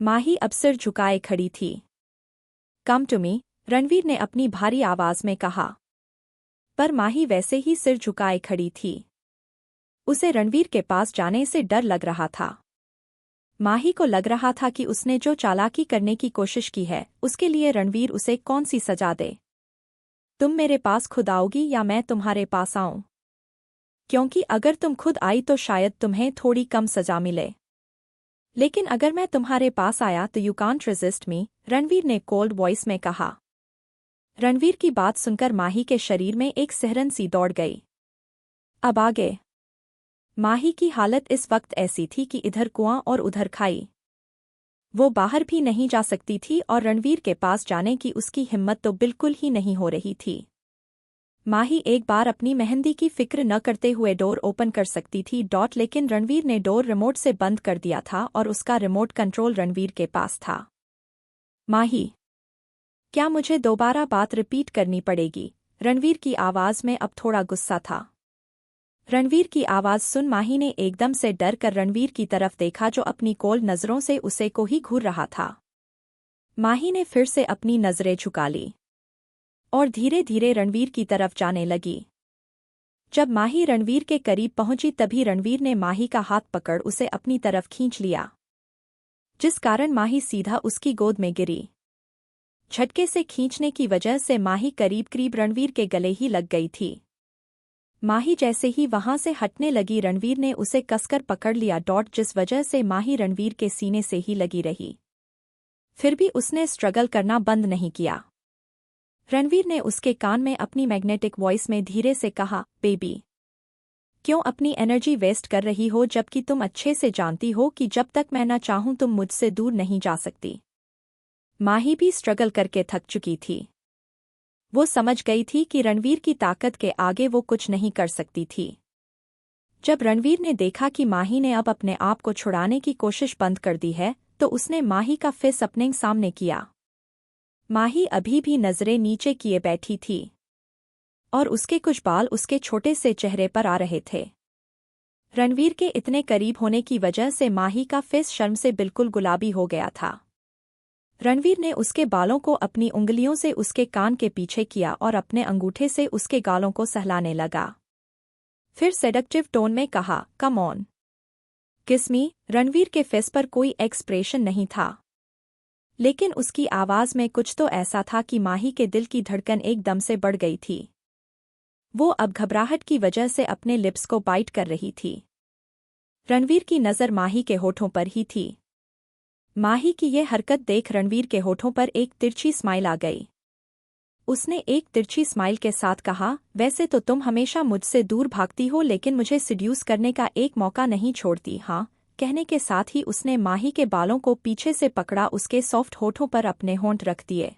माही अब सिर झुकाए खड़ी थी। कम टू मी, रणवीर ने अपनी भारी आवाज में कहा। पर माही वैसे ही सिर झुकाए खड़ी थी। उसे रणवीर के पास जाने से डर लग रहा था। माही को लग रहा था कि उसने जो चालाकी करने की कोशिश की है उसके लिए रणवीर उसे कौन सी सजा दे। तुम मेरे पास खुद आओगी या मैं तुम्हारे पास आऊं? क्योंकि अगर तुम खुद आई तो शायद तुम्हें थोड़ी कम सजा मिले। लेकिन अगर मैं तुम्हारे पास आया तो यू कांट रेजिस्ट मी, रणवीर ने कोल्ड वॉइस में कहा। रणवीर की बात सुनकर माही के शरीर में एक सिहरन सी दौड़ गई। अब आगे। माही की हालत इस वक्त ऐसी थी कि इधर कुआं और उधर खाई। वो बाहर भी नहीं जा सकती थी और रणवीर के पास जाने की उसकी हिम्मत तो बिल्कुल ही नहीं हो रही थी। माही एक बार अपनी मेहंदी की फिक्र न करते हुए डोर ओपन कर सकती थी लेकिन रणवीर ने डोर रिमोट से बंद कर दिया था और उसका रिमोट कंट्रोल रणवीर के पास था। माही, क्या मुझे दोबारा बात रिपीट करनी पड़ेगी? रणवीर की आवाज में अब थोड़ा गुस्सा था। रणवीर की आवाज सुन माही ने एकदम से डर कर रणवीर की तरफ देखा जो अपनी कोल्ड नजरों से उसे को ही घूर रहा था। माही ने फिर से अपनी नजरें झुका ली और धीरे धीरे रणवीर की तरफ जाने लगी। जब माही रणवीर के करीब पहुंची तभी रणवीर ने माही का हाथ पकड़ उसे अपनी तरफ खींच लिया, जिस कारण माही सीधा उसकी गोद में गिरी। झटके से खींचने की वजह से माही करीब करीब रणवीर के गले ही लग गई थी। माही जैसे ही वहां से हटने लगी रणवीर ने उसे कसकर पकड़ लिया जिस वजह से माही रणवीर के सीने से ही लगी रही। फिर भी उसने स्ट्रगल करना बंद नहीं किया। रणवीर ने उसके कान में अपनी मैग्नेटिक वॉइस में धीरे से कहा, बेबी, क्यों अपनी एनर्जी वेस्ट कर रही हो जबकि तुम अच्छे से जानती हो कि जब तक मैं न चाहूं तुम मुझसे दूर नहीं जा सकती। माही भी स्ट्रगल करके थक चुकी थी। वो समझ गई थी कि रणवीर की ताकत के आगे वो कुछ नहीं कर सकती थी। जब रणवीर ने देखा कि माही ने अब अपने आप को छुड़ाने की कोशिश बंद कर दी है तो उसने माही का फेस अपने सामने किया। माही अभी भी नजरें नीचे किए बैठी थी और उसके कुछ बाल उसके छोटे से चेहरे पर आ रहे थे। रणवीर के इतने करीब होने की वजह से माही का फेस शर्म से बिल्कुल गुलाबी हो गया था। रणवीर ने उसके बालों को अपनी उंगलियों से उसके कान के पीछे किया और अपने अंगूठे से उसके गालों को सहलाने लगा। फिर सेडक्टिव टोन में कहा, कम ऑन, किस मी। रणवीर के फेस पर कोई एक्सप्रेशन नहीं था, लेकिन उसकी आवाज में कुछ तो ऐसा था कि माही के दिल की धड़कन एकदम से बढ़ गई थी। वो अब घबराहट की वजह से अपने लिप्स को बाइट कर रही थी। रणवीर की नज़र माही के होठों पर ही थी। माही की ये हरकत देख रणवीर के होठों पर एक तिरछी स्माइल आ गई। उसने एक तिरछी स्माइल के साथ कहा, वैसे तो तुम हमेशा मुझसे दूर भागती हो लेकिन मुझे सिड्यूस करने का एक मौका नहीं छोड़ती, हाँ। कहने के साथ ही उसने माही के बालों को पीछे से पकड़ा, उसके सॉफ्ट होठों पर अपने होंठ रख दिए।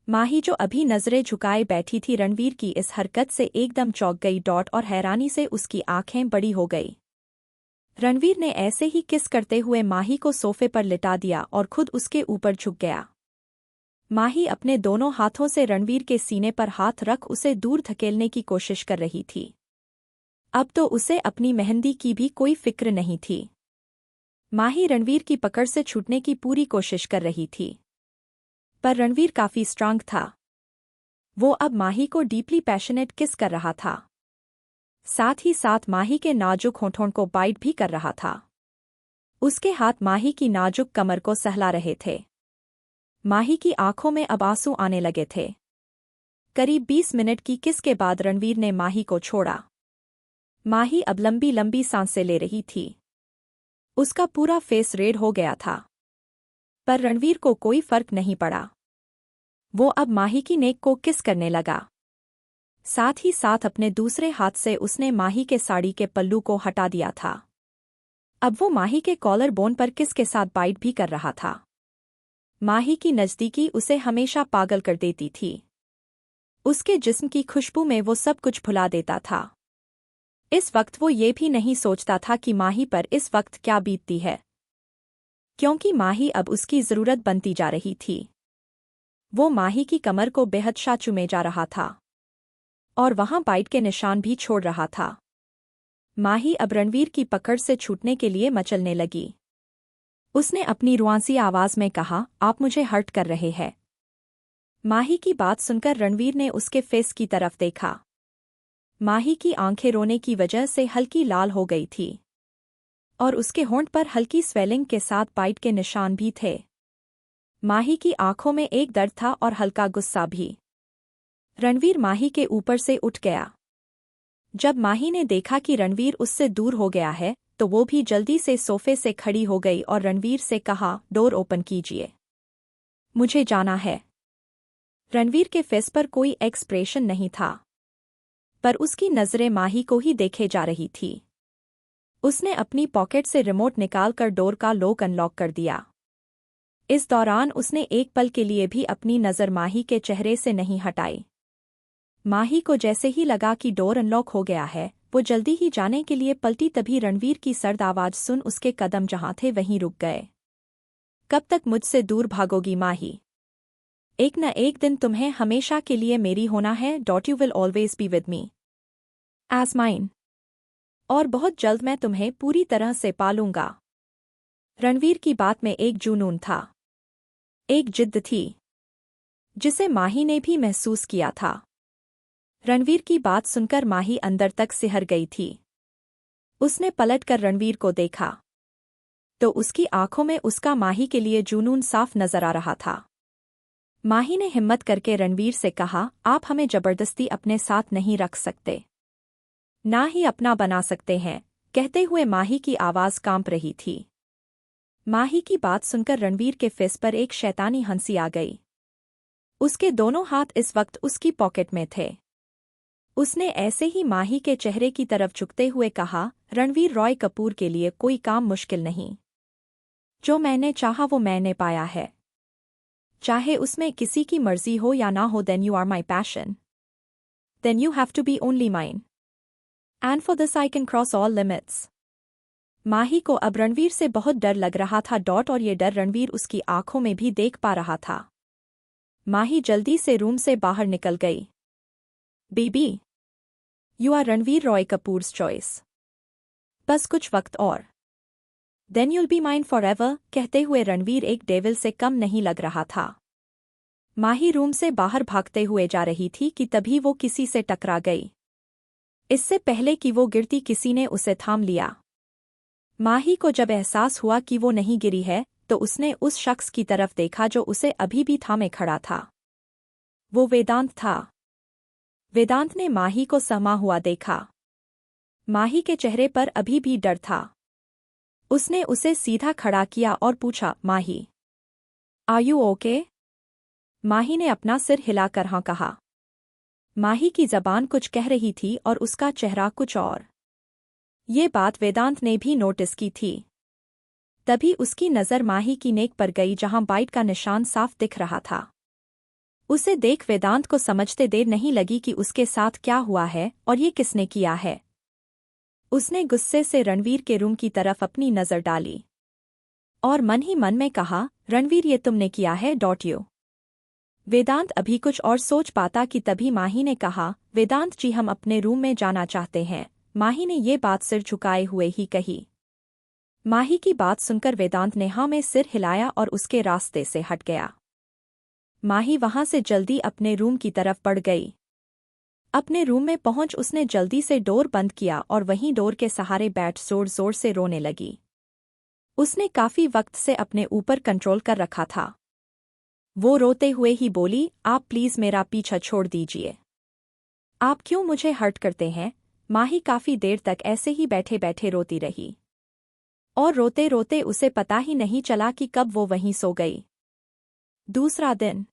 माही जो अभी नजरें झुकाए बैठी थी रणवीर की इस हरकत से एकदम चौंक गई और हैरानी से उसकी आंखें बड़ी हो गई। रणवीर ने ऐसे ही किस करते हुए माही को सोफे पर लिटा दिया और खुद उसके ऊपर झुक गया। माही अपने दोनों हाथों से रणवीर के सीने पर हाथ रख उसे दूर धकेलने की कोशिश कर रही थी। अब तो उसे अपनी मेहंदी की भी कोई फिक्र नहीं थी। माही रणवीर की पकड़ से छूटने की पूरी कोशिश कर रही थी, पर रणवीर काफी स्ट्रांग था। वो अब माही को डीपली पैशनेट किस कर रहा था, साथ ही साथ माही के नाजुक होठों को बाइट भी कर रहा था। उसके हाथ माही की नाजुक कमर को सहला रहे थे। माही की आंखों में अब आंसू आने लगे थे। करीब 20 मिनट की किस के बाद रणवीर ने माही को छोड़ा। माही अब लंबी लंबी सांसें ले रही थी। उसका पूरा फेस रेड हो गया था, पर रणवीर को कोई फर्क नहीं पड़ा। वो अब माही की नेक को किस करने लगा। साथ ही साथ अपने दूसरे हाथ से उसने माही के साड़ी के पल्लू को हटा दिया था। अब वो माही के कॉलर बोन पर किस के साथ बाइट भी कर रहा था। माही की नज़दीकी उसे हमेशा पागल कर देती थी। उसके जिस्म की खुशबू में वो सब कुछ भुला देता था। इस वक्त वो ये भी नहीं सोचता था कि माही पर इस वक्त क्या बीतती है, क्योंकि माही अब उसकी ज़रूरत बनती जा रही थी। वो माही की कमर को बेहद चूमे जा रहा था और वहां बाइट के निशान भी छोड़ रहा था। माही अब रणवीर की पकड़ से छूटने के लिए मचलने लगी। उसने अपनी रुआंसी आवाज में कहा, आप मुझे हर्ट कर रहे हैं। माही की बात सुनकर रणवीर ने उसके फेस की तरफ देखा। माही की आंखें रोने की वजह से हल्की लाल हो गई थी और उसके होंठ पर हल्की स्वेलिंग के साथ बाइट के निशान भी थे। माही की आंखों में एक दर्द था और हल्का गुस्सा भी। रणवीर माही के ऊपर से उठ गया। जब माही ने देखा कि रणवीर उससे दूर हो गया है तो वो भी जल्दी से सोफे से खड़ी हो गई और रणवीर से कहा, डोर ओपन कीजिए, मुझे जाना है। रणवीर के फेस पर कोई एक्सप्रेशन नहीं था, पर उसकी नजरें माही को ही देखे जा रही थी। उसने अपनी पॉकेट से रिमोट निकालकर डोर का लॉक अनलॉक कर दिया। इस दौरान उसने एक पल के लिए भी अपनी नज़र माही के चेहरे से नहीं हटाई। माही को जैसे ही लगा कि डोर अनलॉक हो गया है, वो जल्दी ही जाने के लिए पलटी, तभी रणवीर की सर्द आवाज सुन उसके कदम जहां थे वहीं रुक गए। कब तक मुझसे दूर भागोगी माही? एक न एक दिन तुम्हें हमेशा के लिए मेरी होना है। That you will always be with me as mine. और बहुत जल्द मैं तुम्हें पूरी तरह से पालूंगा। रणवीर की बात में एक जुनून था, एक जिद्द थी, जिसे माही ने भी महसूस किया था। रणवीर की बात सुनकर माही अंदर तक सिहर गई थी। उसने पलटकर रणवीर को देखा तो उसकी आंखों में उसका माही के लिए जुनून साफ नजर आ रहा था। माही ने हिम्मत करके रणवीर से कहा, आप हमें जबरदस्ती अपने साथ नहीं रख सकते, ना ही अपना बना सकते हैं। कहते हुए माही की आवाज कांप रही थी। माही की बात सुनकर रणवीर के फेस पर एक शैतानी हंसी आ गई। उसके दोनों हाथ इस वक्त उसकी पॉकेट में थे। उसने ऐसे ही माही के चेहरे की तरफ झुकते हुए कहा, रणवीर रॉय कपूर के लिए कोई काम मुश्किल नहीं। जो मैंने चाहा वो मैंने पाया है, चाहे उसमें किसी की मर्जी हो या ना हो। Then you are my passion, then you have to be only mine, and for this I can cross all limits. Mahi को अब रणवीर से बहुत डर लग रहा था। और ये डर रणवीर उसकी आंखों में भी देख पा रहा था। माही जल्दी से रूम से बाहर निकल गई। Baby, you are Ranveer Roy Kapoor's choice, बस कुछ वक्त और, then you'll be mine forever. कहते हुए रणवीर एक डेविल से कम नहीं लग रहा था। माही रूम से बाहर भागते हुए जा रही थी कि तभी वो किसी से टकरा गई। इससे पहले कि वो गिरती किसी ने उसे थाम लिया। माही को जब एहसास हुआ कि वो नहीं गिरी है तो उसने उस शख्स की तरफ देखा जो उसे अभी भी थामे खड़ा था। वो वेदांत था। वेदांत ने माही को सहमा हुआ देखा। माही के चेहरे पर अभी भी डर था। उसने उसे सीधा खड़ा किया और पूछा, माही, आर यू ओके? माही ने अपना सिर हिलाकर हाँ कहा। माही की जबान कुछ कह रही थी और उसका चेहरा कुछ और। ये बात वेदांत ने भी नोटिस की थी। तभी उसकी नज़र माही की नेक पर गई जहां बाइट का निशान साफ दिख रहा था। उसे देख वेदांत को समझते देर नहीं लगी कि उसके साथ क्या हुआ है और ये किसने किया है। उसने गुस्से से रणवीर के रूम की तरफ अपनी नज़र डाली और मन ही मन में कहा, रणवीर ये तुमने किया है। यू। वेदांत अभी कुछ और सोच पाता कि तभी माही ने कहा, वेदांत जी हम अपने रूम में जाना चाहते हैं। माही ने ये बात सिर झुकाए हुए ही कही। माही की बात सुनकर वेदांत ने हाँ में सिर हिलाया और उसके रास्ते से हट गया। माही वहां से जल्दी अपने रूम की तरफ बढ़ गई। अपने रूम में पहुंच उसने जल्दी से डोर बंद किया और वहीं डोर के सहारे बैठ जोर जोर से रोने लगी। उसने काफी वक्त से अपने ऊपर कंट्रोल कर रखा था। वो रोते हुए ही बोली, आप प्लीज मेरा पीछा छोड़ दीजिए। आप क्यों मुझे हर्ट करते हैं? माही काफी देर तक ऐसे ही बैठे बैठे रोती रही और रोते रोते उसे पता ही नहीं चला कि कब वो वहीं सो गई। दूसरा दिन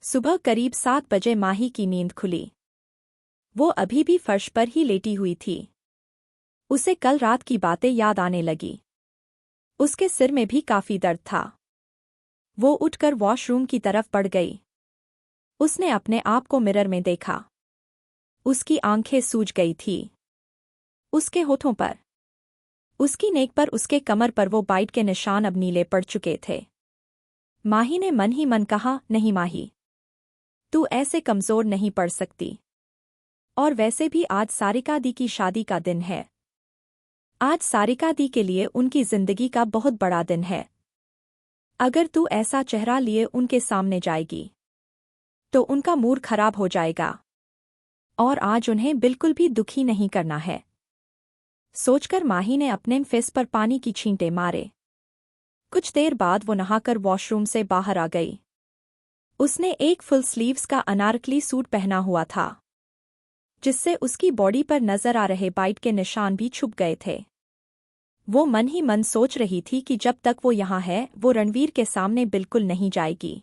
सुबह करीब 7 बजे माही की नींद खुली। वो अभी भी फर्श पर ही लेटी हुई थी। उसे कल रात की बातें याद आने लगी। उसके सिर में भी काफी दर्द था। वो उठकर वॉशरूम की तरफ बढ़ गई। उसने अपने आप को मिरर में देखा। उसकी आंखें सूज गई थी। उसके होठों पर, उसकी नेक पर, उसके कमर पर वो बाइट के निशान अब नीले पड़ चुके थे। माही ने मन ही मन कहा, नहीं माही, तू ऐसे कमजोर नहीं पड़ सकती। और वैसे भी आज सारिका दी की शादी का दिन है। आज सारिका दी के लिए उनकी जिंदगी का बहुत बड़ा दिन है। अगर तू ऐसा चेहरा लिए उनके सामने जाएगी तो उनका मूड खराब हो जाएगा और आज उन्हें बिल्कुल भी दुखी नहीं करना है। सोचकर माही ने अपने फेस पर पानी की छींटे मारे। कुछ देर बाद वो नहाकर वॉशरूम से बाहर आ गई। उसने एक फुल स्लीव्स का अनारकली सूट पहना हुआ था, जिससे उसकी बॉडी पर नजर आ रहे बाइट के निशान भी छुप गए थे। वो मन ही मन सोच रही थी कि जब तक वो यहाँ है वो रणवीर के सामने बिल्कुल नहीं जाएगी।